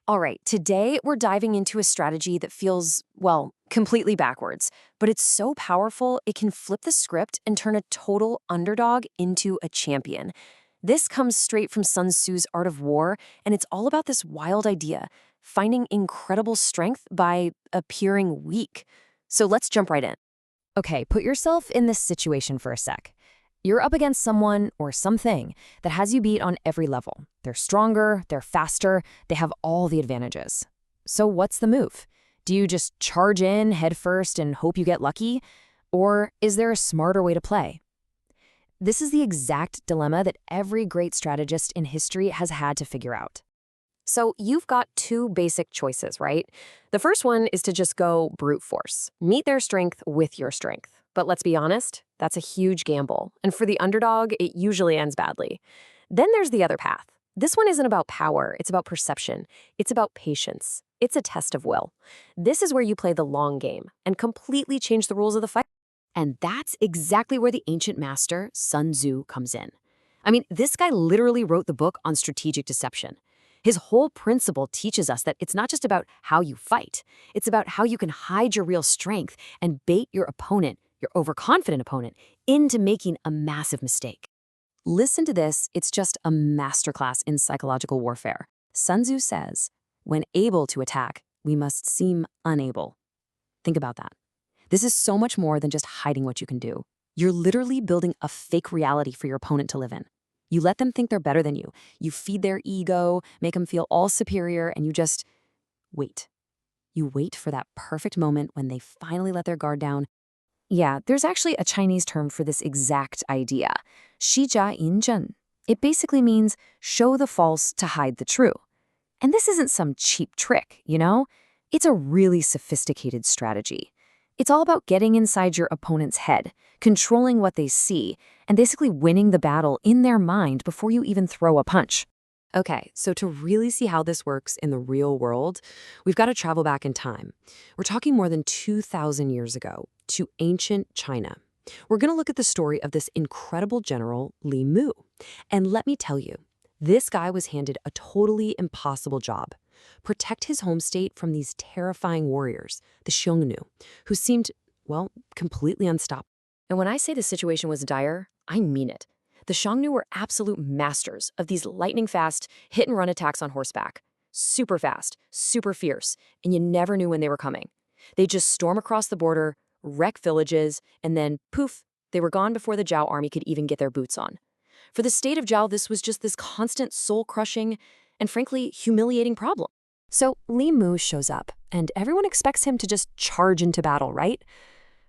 All right, today we're diving into a strategy that feels, well, completely backwards, but it's so powerful it can flip the script and turn a total underdog into a champion. This comes straight from Sun Tzu's Art of War, and it's all about this wild idea, finding incredible strength by appearing weak. So let's jump right in. Okay, put yourself in this situation for a sec. You're up against someone or something that has you beat on every level. They're stronger, they're faster, they have all the advantages. So what's the move? Do you just charge in head first and hope you get lucky? Or is there a smarter way to play? This is the exact dilemma that every great strategist in history has had to figure out. So you've got two basic choices, right? The first one is to just go brute force. Meet their strength with your strength. But let's be honest, that's a huge gamble. And for the underdog, it usually ends badly. Then there's the other path. This one isn't about power, it's about perception. It's about patience. It's a test of will. This is where you play the long game and completely change the rules of the fight. And that's exactly where the ancient master, Sun Tzu, comes in. I mean, this guy literally wrote the book on strategic deception. His whole principle teaches us that it's not just about how you fight. It's about how you can hide your real strength and bait your opponent, your overconfident opponent, into making a massive mistake. Listen to this, it's just a masterclass in psychological warfare. Sun Tzu says, when able to attack, we must seem unable. Think about that. This is so much more than just hiding what you can do. You're literally building a fake reality for your opponent to live in. You let them think they're better than you. You feed their ego, make them feel all superior, and you just wait. You wait for that perfect moment when they finally let their guard down. Yeah, there's actually a Chinese term for this exact idea, 虚假引真. It basically means show the false to hide the true. And this isn't some cheap trick, you know? It's a really sophisticated strategy. It's all about getting inside your opponent's head, controlling what they see, and basically winning the battle in their mind before you even throw a punch. Okay, so to really see how this works in the real world, we've got to travel back in time. We're talking more than 2,000 years ago to ancient China. We're going to look at the story of this incredible general, Li Mu. And let me tell you, this guy was handed a totally impossible job. Protect his home state from these terrifying warriors, the Xiongnu, who seemed, well, completely unstoppable. And when I say the situation was dire, I mean it. The Xiongnu were absolute masters of these lightning-fast, hit-and-run attacks on horseback. Super fast, super fierce, and you never knew when they were coming. They'd just storm across the border, wreck villages, and then, poof, they were gone before the Zhao army could even get their boots on. For the state of Zhao, this was just this constant soul-crushing and, frankly, humiliating problem. So Li Mu shows up, and everyone expects him to just charge into battle, right?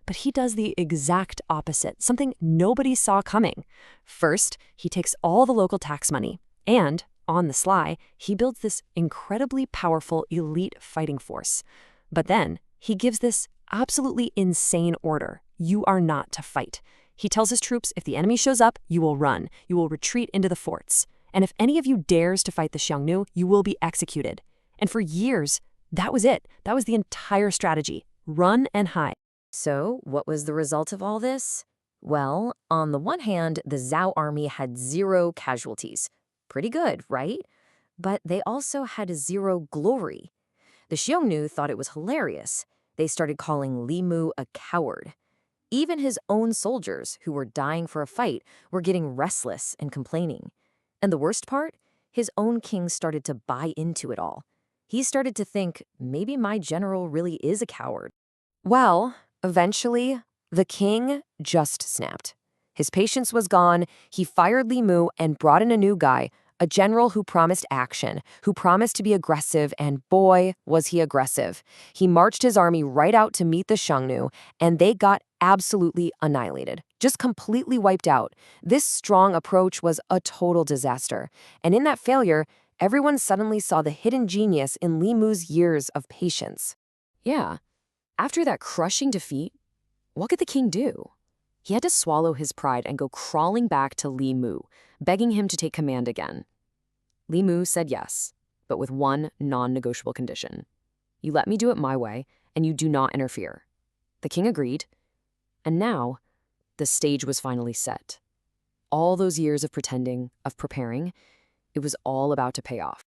But he does the exact opposite, something nobody saw coming. First, he takes all the local tax money, and, on the sly, he builds this incredibly powerful elite fighting force. But then, he gives this absolutely insane order. You are not to fight. He tells his troops, if the enemy shows up, you will run. You will retreat into the forts. And if any of you dares to fight the Xiongnu, you will be executed. And for years, that was it. That was the entire strategy. Run and hide. So, what was the result of all this? Well, on the one hand, the Zhao army had 0 casualties. Pretty good, right? But they also had 0 glory. The Xiongnu thought it was hilarious. They started calling Li Mu a coward. Even his own soldiers, who were dying for a fight, were getting restless and complaining. And the worst part? His own king started to buy into it all. He started to think, maybe my general really is a coward. Well, eventually, the king just snapped. His patience was gone, he fired Li Mu and brought in a new guy, a general who promised action, who promised to be aggressive, and boy, was he aggressive. He marched his army right out to meet the Xiongnu, and they got absolutely annihilated, just completely wiped out. This strong approach was a total disaster, and in that failure, everyone suddenly saw the hidden genius in Li Mu's years of patience. Yeah. After that crushing defeat, what could the king do? He had to swallow his pride and go crawling back to Li Mu, begging him to take command again. Li Mu said yes, but with one non-negotiable condition. You let me do it my way, and you do not interfere. The king agreed, and now the stage was finally set. All those years of pretending, of preparing, it was all about to pay off.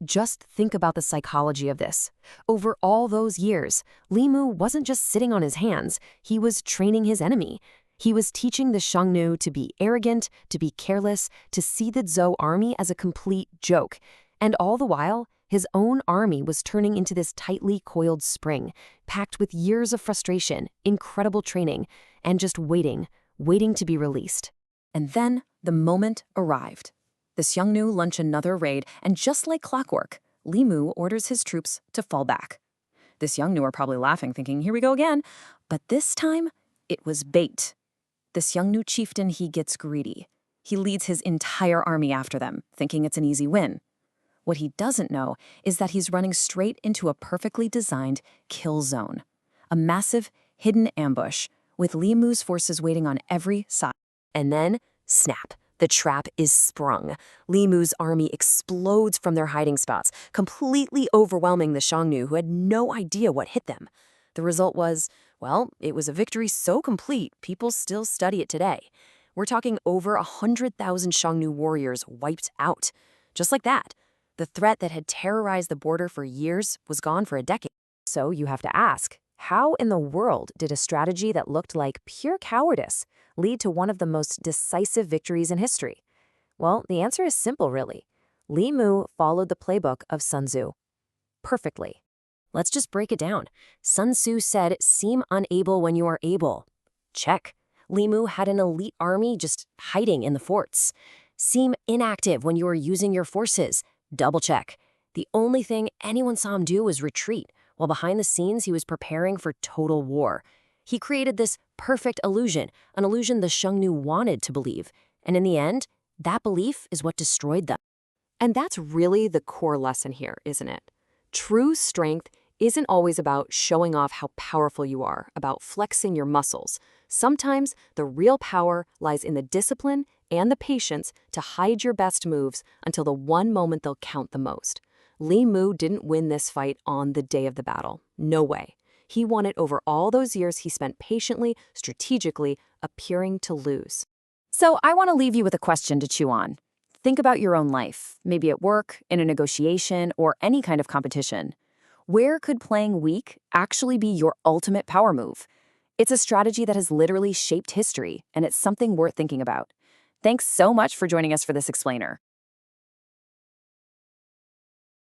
Just think about the psychology of this. Over all those years, Li Mu wasn't just sitting on his hands, he was training his enemy. He was teaching the Xiongnu to be arrogant, to be careless, to see the Zhou army as a complete joke. And all the while, his own army was turning into this tightly coiled spring, packed with years of frustration, incredible training, and just waiting to be released. And then the moment arrived. The Xiongnu launch another raid, and just like clockwork, Li Mu orders his troops to fall back. The Xiongnu are probably laughing, thinking, here we go again. But this time, it was bait. The Xiongnu chieftain, he gets greedy. He leads his entire army after them, thinking it's an easy win. What he doesn't know is that he's running straight into a perfectly designed kill zone. A massive, hidden ambush, with Li Mu's forces waiting on every side. And then, snap. The trap is sprung. Li Mu's army explodes from their hiding spots, completely overwhelming the Xiongnu, who had no idea what hit them. The result was, well, it was a victory so complete, people still study it today. We're talking over 100,000 Xiongnu warriors wiped out. Just like that. The threat that had terrorized the border for years was gone for a decade. So you have to ask, how in the world did a strategy that looked like pure cowardice lead to one of the most decisive victories in history? Well, the answer is simple, really. Li Mu followed the playbook of Sun Tzu perfectly. Let's just break it down. Sun Tzu said, "Seem unable when you are able." Check. Li Mu had an elite army just hiding in the forts. Seem inactive when you are using your forces. Double check. The only thing anyone saw him do was retreat, while behind the scenes he was preparing for total war. He created this perfect illusion, an illusion the Xiongnu wanted to believe, and in the end, that belief is what destroyed them. And that's really the core lesson here, isn't it? True strength isn't always about showing off how powerful you are, about flexing your muscles. Sometimes the real power lies in the discipline and the patience to hide your best moves until the one moment they'll count the most. Li Mu didn't win this fight on the day of the battle. No way. He won it over all those years he spent patiently, strategically, appearing to lose. So I want to leave you with a question to chew on. Think about your own life, maybe at work, in a negotiation, or any kind of competition. Where could playing weak actually be your ultimate power move? It's a strategy that has literally shaped history, and it's something worth thinking about. Thanks so much for joining us for this explainer.